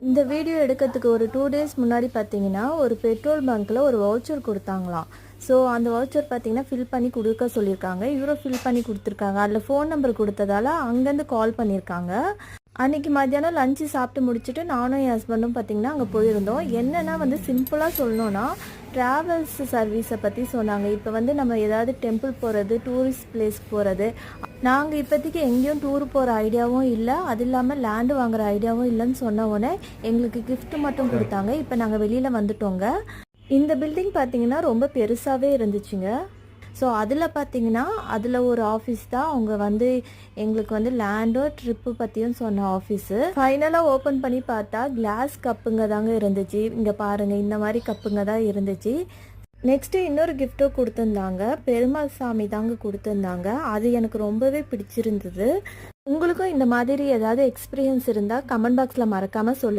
இந்த வீடியோ எடுக்கிறதுக்கு ஒரு 2 டேஸ் முன்னாடி பார்த்தீங்கன்னா ஒரு பெட்ரோல் பங்க்கில் ஒரு வவுச்சர் கொடுத்தாங்களாம். ஸோ அந்த வவுச்சர் பார்த்தீங்கன்னா ஃபில் பண்ணி கொடுக்க சொல்லியிருக்காங்க. இவரும் ஃபில் பண்ணி கொடுத்துருக்காங்க. அதில் ஃபோன் நம்பர் கொடுத்ததால அங்கேருந்து கால் பண்ணியிருக்காங்க. அன்றைக்கி மத்தியானம் லஞ்சு சாப்பிட்டு முடிச்சுட்டு நானும் என் ஹஸ்பண்டும் பார்த்திங்கன்னா அங்கே போயிருந்தோம். என்னென்னா சிம்பிளாக சொல்லணுன்னா ட்ராவல்ஸ் சர்வீஸை பற்றி சொன்னாங்க. இப்போ நம்ம ஏதாவது டெம்பிள் போகிறது, டூரிஸ்ட் பிளேஸ் போகிறது. நாங்கள் இப்போதைக்கு எங்கேயும் டூர் போகிற ஐடியாவும் இல்லை, அது இல்லாமல் லேண்டு வாங்குகிற ஐடியாவும் இல்லைன்னு சொன்ன உடனே எங்களுக்கு கிஃப்ட் மட்டும் கொடுத்தாங்க. இப்போ நாங்கள் வெளியில் வந்துட்டோங்க. இந்த பில்டிங் பார்த்திங்கன்னா ரொம்ப பெருசாகவே இருந்துச்சுங்க. ஸோ அதில் பார்த்திங்கன்னா அதில் ஒரு ஆஃபீஸ் தான் அவங்க எங்களுக்கு லேண்டோ ட்ரிப்பு பற்றியும் சொன்ன ஆஃபீஸு. ஃபைனலாக ஓப்பன் பண்ணி பார்த்தா கிளாஸ் கப்புங்க தாங்க இருந்துச்சு. இங்கே பாருங்கள், இந்த மாதிரி கப்புங்க தான் இருந்துச்சு. நெக்ஸ்ட்டு இன்னொரு கிஃப்ட்டும் கொடுத்துருந்தாங்க. பெருமாள் சாமி தாங்க கொடுத்துருந்தாங்க. அது எனக்கு ரொம்பவே பிடிச்சிருந்தது. உங்களுக்கும் இந்த மாதிரி ஏதாவது எக்ஸ்பீரியன்ஸ் இருந்தால் கமெண்ட் பாக்ஸில் மறக்காமல் சொல்லுங்கள்.